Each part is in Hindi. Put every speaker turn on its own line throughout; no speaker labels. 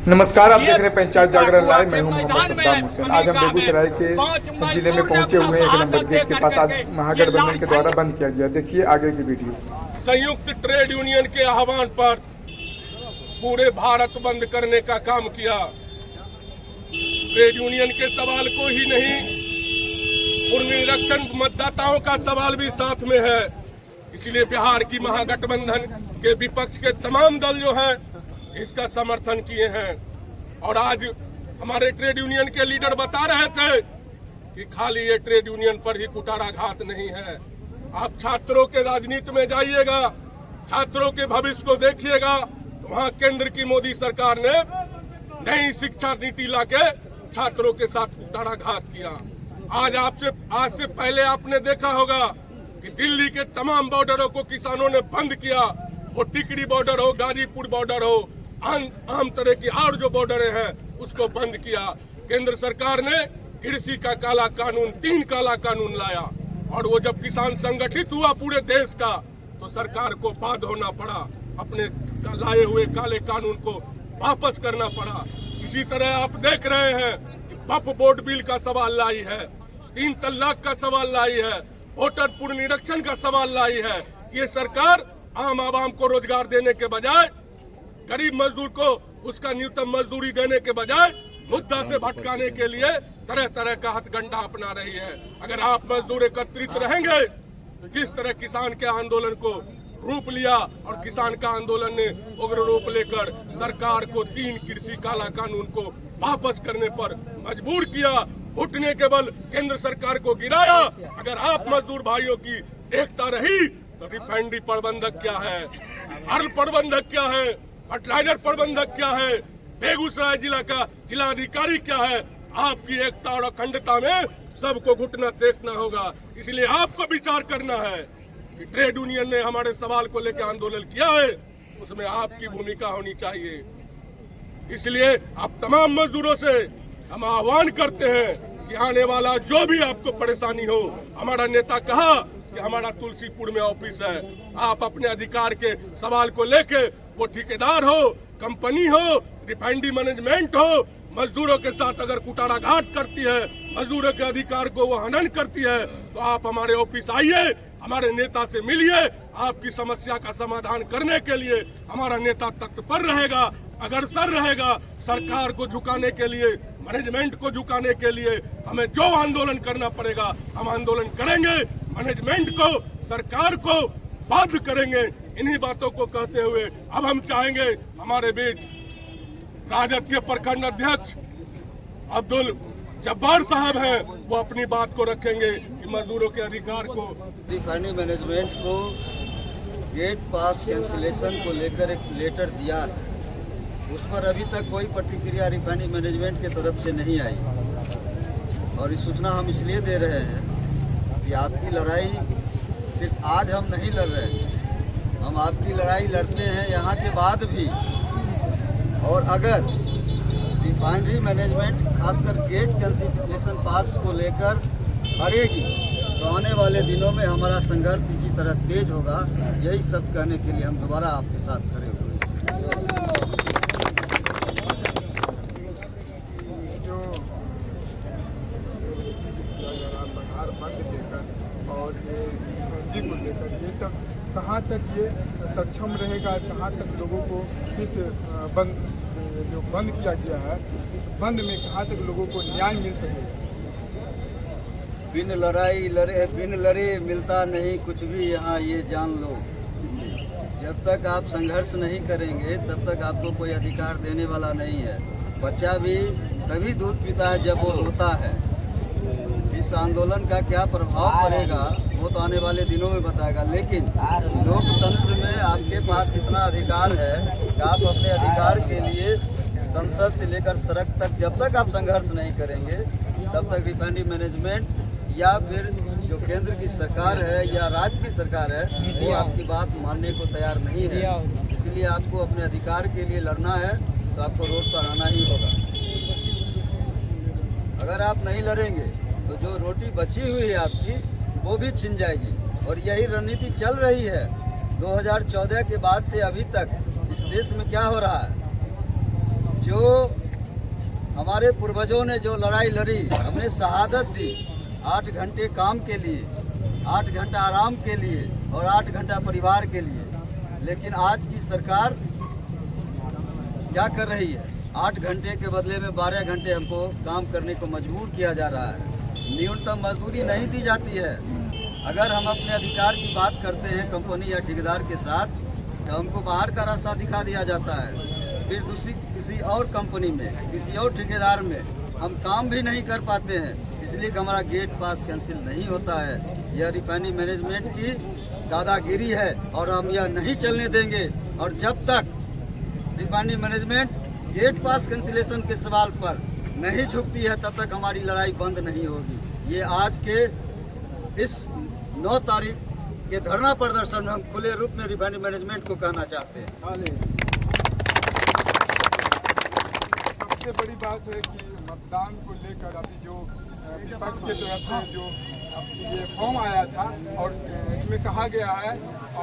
नमस्कार, आप देख रहे हैं पंचायत जागरण लाइव। मैं हूं मोहम्मद सद्दाम हुसैन। आज हम बेगूसराय के जिले में पहुंचे हुए हैं। 1 नंबर गेट के पास आज महागठबंधन के द्वारा बंद किया गया। देखिए आगे की वीडियो।
संयुक्त ट्रेड यूनियन के आह्वान पर पूरे भारत बंद करने का काम किया। ट्रेड यूनियन के सवाल को ही नहीं, पुनरीक्षण मतदाताओं का सवाल भी साथ में है। इसलिए बिहार की महागठबंधन के विपक्ष के तमाम दल जो हैं इसका समर्थन किए हैं। और आज हमारे ट्रेड यूनियन के लीडर बता रहे थे कि खाली ये ट्रेड यूनियन पर ही कुटाराघात नहीं है। आप छात्रों के राजनीति में जाइएगा, छात्रों के भविष्य को देखिएगा। वहां केंद्र की मोदी सरकार ने नई शिक्षा नीति लाके छात्रों के साथ कुटाराघात किया। आज से पहले आपने देखा होगा कि दिल्ली के तमाम बॉर्डरों को किसानों ने बंद किया। वो टिकरी बॉर्डर हो, गाजीपुर बॉर्डर हो, आम तरह की और जो बॉर्डरें हैं उसको बंद किया। केंद्र सरकार ने कृषि का काला कानून, 3 काला कानून लाया। और वो जब किसान संगठित हुआ पूरे देश का, तो सरकार को बाध्य होना पड़ा, अपने लाए हुए काले कानून को वापस करना पड़ा। इसी तरह आप देख रहे हैं कि वक्फ बोर्ड बिल का सवाल लाई है, 3 तलाक का सवाल लाई है, वोटर पुनरीक्षण का सवाल लाई है। ये सरकार आम आवाम को रोजगार देने के बजाय, गरीब मजदूर को उसका न्यूनतम मजदूरी देने के बजाय मुद्दा से भटकाने के लिए तरह तरह का हथकंडा अपना रही है। अगर आप मजदूर एकत्रित रहेंगे तो जिस तरह किसान के आंदोलन को रूप लिया और किसान का आंदोलन ने उग्र रूप लेकर सरकार को 3 कृषि काला कानून को वापस करने पर मजबूर किया, घुटने के बल केंद्र सरकार को गिराया। अगर आप मजदूर भाइयों की एकता रही तो रिफाइनरी प्रबंधक क्या है, अर्ल प्रबंधक क्या है, फर्टिलाइजर प्रबंधक क्या है, बेगूसराय जिला का जिलाधिकारी क्या है, आपकी एकता और अखंडता में सबको घुटना टेकना होगा। इसलिए आपको विचार करना है कि ट्रेड यूनियन ने हमारे सवाल को लेकर आंदोलन किया है, उसमें आपकी भूमिका होनी चाहिए। इसलिए आप तमाम मजदूरों से हम आह्वान करते हैं कि आने वाला जो भी आपको परेशानी हो, हमारा नेता कहा कि हमारा तुलसीपुर में ऑफिस है, आप अपने अधिकार के सवाल को लेके, वो ठेकेदार हो, कंपनी हो, रिफाइनरी मैनेजमेंट हो, मजदूरों के साथ अगर कुटाराघात करती है, मजदूरों के अधिकार को वो हनन करती है, तो आप हमारे ऑफिस आइए, हमारे नेता से मिलिए। आपकी समस्या का समाधान करने के लिए हमारा नेता तत्पर रहेगा, अग्रसर रहेगा। सरकार को झुकाने के लिए, मैनेजमेंट को झुकाने के लिए हमें जो आंदोलन करना पड़ेगा हम आंदोलन करेंगे। मैनेजमेंट को, सरकार को बाध्य करेंगे। इन्हीं बातों को कहते हुए अब हम चाहेंगे हमारे बीच राजद के प्रखंड अध्यक्ष अब्दुल जब्बार साहब हैं, वो अपनी बात को रखेंगे कि मजदूरों के अधिकार को।
रिफाइनरी मैनेजमेंट को गेट पास कैंसिलेशन को लेकर एक लेटर दिया है, उस पर अभी तक कोई प्रतिक्रिया रिफाइनरी मैनेजमेंट की तरफ से नहीं आई। और ये सूचना हम इसलिए दे रहे हैं कि आपकी लड़ाई सिर्फ आज हम नहीं लड़ रहे हैं, हम आपकी लड़ाई लड़ते हैं यहाँ के बाद भी। और अगर रिफाइनरी मैनेजमेंट खासकर गेट कैंसिलेशन पास को लेकर हारेगी तो आने वाले दिनों में हमारा संघर्ष इसी तरह तेज होगा। यही सब कहने के लिए हम दोबारा आपके साथ खड़े हुए हैं।
और ये को लेकर ये तक कहाँ तक ये सक्षम रहेगा, कहाँ तक लोगों को इस जो बंद किया गया है, इस बंद में कहाँ तक लोगों को न्याय मिल सकेगा।
बिन लड़े मिलता नहीं कुछ भी, यहाँ ये जान लो। जब तक आप संघर्ष नहीं करेंगे तब तक आपको कोई अधिकार देने वाला नहीं है। बच्चा भी तभी दूध पीता है जब वो रोता है। इस आंदोलन का क्या प्रभाव पड़ेगा वो तो आने वाले दिनों में बताएगा। लेकिन लोकतंत्र में आपके पास इतना अधिकार है कि आप अपने अधिकार के लिए संसद से लेकर सड़क तक जब तक आप संघर्ष नहीं करेंगे तब तक रिफाइनरी मैनेजमेंट या फिर जो केंद्र की सरकार है या राज्य की सरकार है वो आपकी बात मानने को तैयार नहीं है। इसलिए आपको अपने अधिकार के लिए लड़ना है तो आपको रोड पर आना ही होगा। अगर आप नहीं लड़ेंगे तो जो रोटी बची हुई है आपकी वो भी छिन जाएगी। और यही रणनीति चल रही है 2014 के बाद से अभी तक। इस देश में क्या हो रहा है, जो हमारे पूर्वजों ने जो लड़ाई लड़ी, हमने शहादत दी 8 घंटे काम के लिए, 8 घंटा आराम के लिए और 8 घंटा परिवार के लिए, लेकिन आज की सरकार क्या कर रही है? 8 घंटे के बदले में 12 घंटे हमको काम करने को मजबूर किया जा रहा है। न्यूनतम मजदूरी नहीं दी जाती है। अगर हम अपने अधिकार की बात करते हैं कंपनी या ठेकेदार के साथ, तो हमको बाहर का रास्ता दिखा दिया जाता है। फिर दूसरी किसी और कंपनी में, किसी और ठेकेदार में हम काम भी नहीं कर पाते हैं, इसलिए कि हमारा गेट पास कैंसिल नहीं होता है। यह रिफाइनरी मैनेजमेंट की दादागिरी है और हम यह नहीं चलने देंगे। और जब तक रिफाइनरी मैनेजमेंट गेट पास कैंसिलेशन के सवाल पर नहीं झुकती है, तब तक हमारी लड़ाई बंद नहीं होगी। ये आज के इस 9 तारीख के धरना प्रदर्शन में हम खुले रूप में रिफाइनरी मैनेजमेंट को कहना चाहते हैं।
सबसे बड़ी बात है कि मतदान को लेकर अभी जो विपक्ष के तरफ से जो ये फॉर्म आया था और इसमें कहा गया है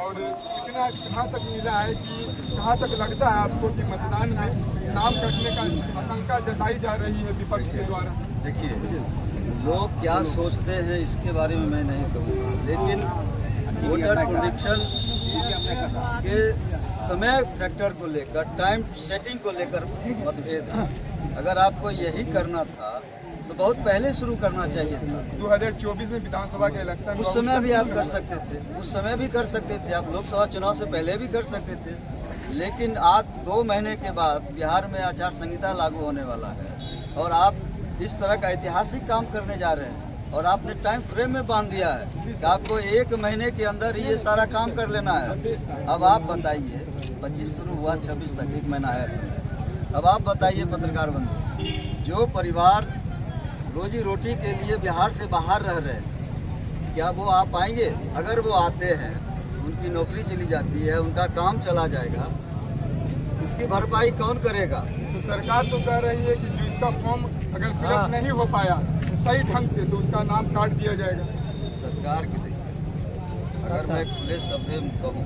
और सूचना कहाँ तक मिला है कि कहाँ तक लगता है आपको कि मतदान में नाम कटने का आशंका जताई जा रही है विपक्ष के द्वारा?
देखिए, लोग क्या सोचते हैं इसके बारे में मैं नहीं कहूँगा, लेकिन वोटर प्रोडिक्शन के समय फैक्टर को लेकर, टाइम सेटिंग को लेकर मतभेद है। अगर आपको यही करना था तो बहुत पहले शुरू करना चाहिए था।
2024 में विधानसभा के इलेक्शन
उस समय भी आप कर सकते थे, उस समय भी कर सकते थे, आप लोकसभा चुनाव से पहले भी कर सकते थे। लेकिन आज 2 महीने के बाद बिहार में आचार संहिता लागू होने वाला है और आप इस तरह का ऐतिहासिक काम करने जा रहे हैं और आपने टाइम फ्रेम में बांध दिया है कि आपको 1 महीने के अंदर ही ये सारा काम कर लेना है। अब आप बताइए, 25 शुरू हुआ, 26 तक 1 महीना है समय। अब आप बताइए पत्रकार बंधु, जो परिवार रोजी रोटी के लिए बिहार से बाहर रह रहे हैं, क्या वो आ पाएंगे? अगर वो आते हैं, उनकी नौकरी चली जाती है, उनका काम चला जाएगा, इसकी भरपाई कौन करेगा?
तो सरकार तो कह रही है कि जो इसका फॉर्म अगर फिलअप नहीं हो पाया सही ढंग से तो उसका नाम काट दिया जाएगा।
सरकार की देखिए, अगर मैं खुले शब्द में कहूँ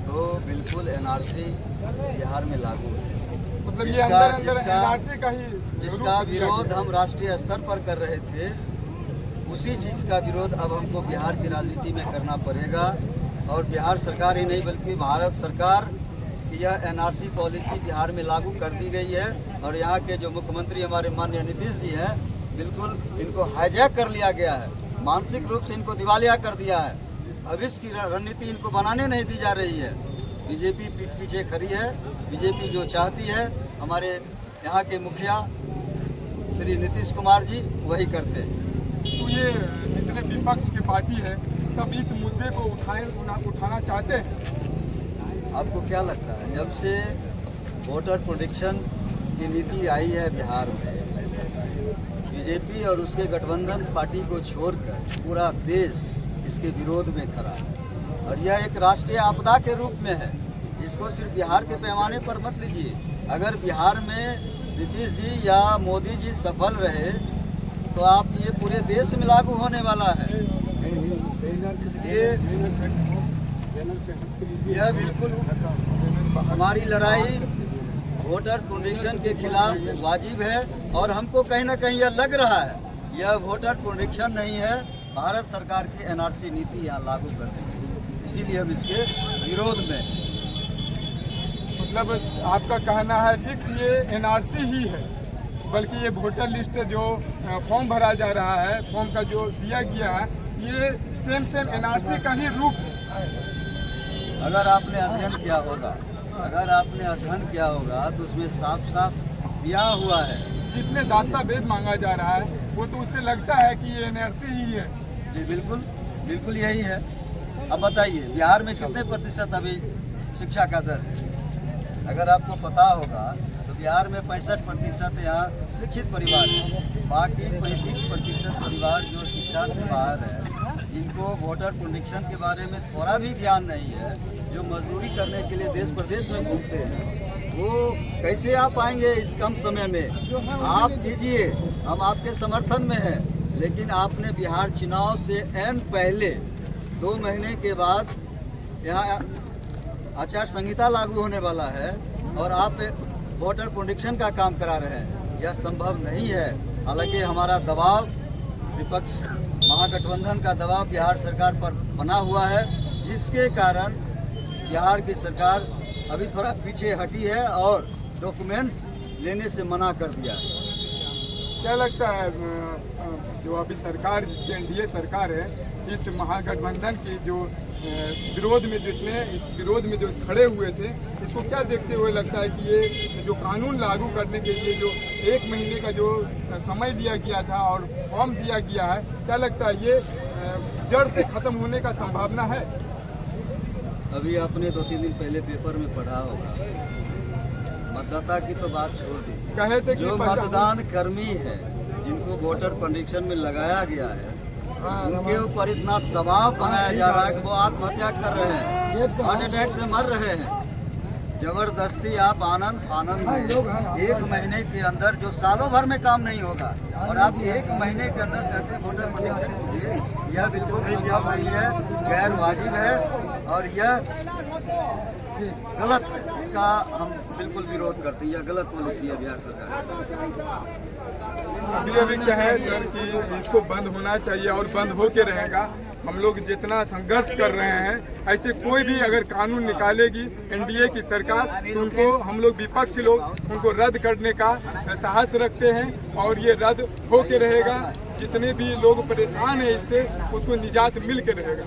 तो बिल्कुल एनआरसी बिहार में लागू है।
मतलब ये अंदर एनआरसी का ही
जिसका विरोध हम राष्ट्रीय स्तर पर कर रहे थे, उसी चीज़ का विरोध अब हमको बिहार की राजनीति में करना पड़ेगा। और बिहार सरकार ही नहीं बल्कि भारत सरकार की यह एनआरसी पॉलिसी बिहार में लागू कर दी गई है और यहाँ के जो मुख्यमंत्री हमारे माननीय नीतीश जी हैं, बिल्कुल इनको हाईजैक कर लिया गया है, मानसिक रूप से इनको दिवालिया कर दिया है। भविष्य की रणनीति इनको बनाने नहीं दी जा रही है। बीजेपी पीठ पीछे खड़ी है। बीजेपी जो चाहती है, हमारे यहाँ के मुखिया श्री नीतीश कुमार जी वही करते हैं।
तो ये जितने विपक्ष की पार्टी है सब इस मुद्दे को उठाना चाहते हैं।
आपको क्या लगता है, जब से वोटर प्रोटेक्शन की नीति आई है बिहार में, बीजेपी और उसके गठबंधन पार्टी को छोड़कर पूरा देश इसके विरोध में खड़ा है और यह एक राष्ट्रीय आपदा के रूप में है। इसको सिर्फ बिहार के पैमाने पर मत लीजिए। अगर बिहार में नीतीश जी या मोदी जी सफल रहे तो आप ये पूरे देश में लागू होने वाला है। इसलिए यह बिल्कुल हमारी लड़ाई वोटर पुनरीक्षण के खिलाफ वाजिब है और हमको कहीं ना कहीं यह लग रहा है यह वोटर पुनरीक्षण नहीं है, भारत सरकार की एनआरसी नीति यहाँ लागू कर देगी। इसीलिए हम इसके विरोध में।
मतलब आपका कहना है फिक्स ये एनआरसी ही है, बल्कि ये वोटर लिस्ट जो फॉर्म भरा जा रहा है, फॉर्म का जो दिया गया है, ये सेम एनआरसी का ही रूप है।
अगर आपने अध्ययन किया होगा तो उसमें साफ साफ दिया हुआ है।
जितने दस्तावेज मांगा जा रहा है वो तो उससे लगता है कि ये एनआरसी ही है।
जी बिल्कुल यही है। अब बताइए बिहार में कितने प्रतिशत अभी शिक्षा का दर है? अगर आपको पता होगा तो बिहार में 65% यहाँ शिक्षित परिवार है, बाकी 35% परिवार जो शिक्षा से बाहर है, जिनको वोटर पुनरीक्षण के बारे में थोड़ा भी ज्ञान नहीं है, जो मजदूरी करने के लिए देश प्रदेश में घूमते हैं, वो कैसे आ पाएंगे इस कम समय में? आप कीजिए, हम आपके समर्थन में हैं, लेकिन आपने बिहार चुनाव से एन पहले 2 महीने के बाद यहाँ आचार संहिता लागू होने वाला है और आप वोटर प्रोडिक्शन का काम करा रहे हैं। यह संभव नहीं है। हालांकि हमारा दबाव, विपक्ष महागठबंधन का दबाव बिहार सरकार पर बना हुआ है, जिसके कारण बिहार की सरकार अभी थोड़ा पीछे हटी है और डॉक्यूमेंट्स लेने से मना कर दिया है।
क्या लगता है जो अभी सरकार, जिसकी एनडीए सरकार है, इस महागठबंधन की जो विरोध में इस विरोध में जो खड़े हुए थे, इसको क्या देखते हुए लगता है कि ये जो कानून लागू करने के लिए जो 1 महीने का जो समय दिया गया था और फॉर्म दिया गया है, क्या लगता है ये जड़ से खत्म होने का संभावना है?
अभी आपने 2-3 दिन पहले पेपर में पढ़ा होगा, मतदाता की तो बात छोड़ दी,
कहे थे कि
जो मतदान कर्मी है, जिनको वोटर पंजीक्षण में लगाया गया है, उनके ऊपर इतना दबाव बनाया जा रहा है कि वो आत्महत्या कर रहे हैं, हार्ट अटैक से मर रहे हैं। जबरदस्ती आप आनंद में 1 महीने के अंदर, जो सालों भर में काम नहीं होगा, और आप 1 महीने के अंदर कहते हैं वोटर पंजीक्षण कीजिए, यह बिल्कुल संभव नहीं है, गैर वाजिब है और यह गलत है। इसका हम बिल्कुल विरोध करते हैं। यह गलत पॉलिसी है बिहार सरकार।
अभी क्या है सर कि इसको बंद होना चाहिए और बंद होके रहेगा। हम लोग जितना संघर्ष कर रहे हैं, ऐसे कोई भी अगर कानून निकालेगी एनडीए की सरकार, तो उनको हम लोग विपक्ष लोग उनको रद्द करने का साहस रखते हैं और ये रद्द होके रहेगा। जितने भी लोग परेशान हैं इससे, उसको निजात मिल के रहेगा।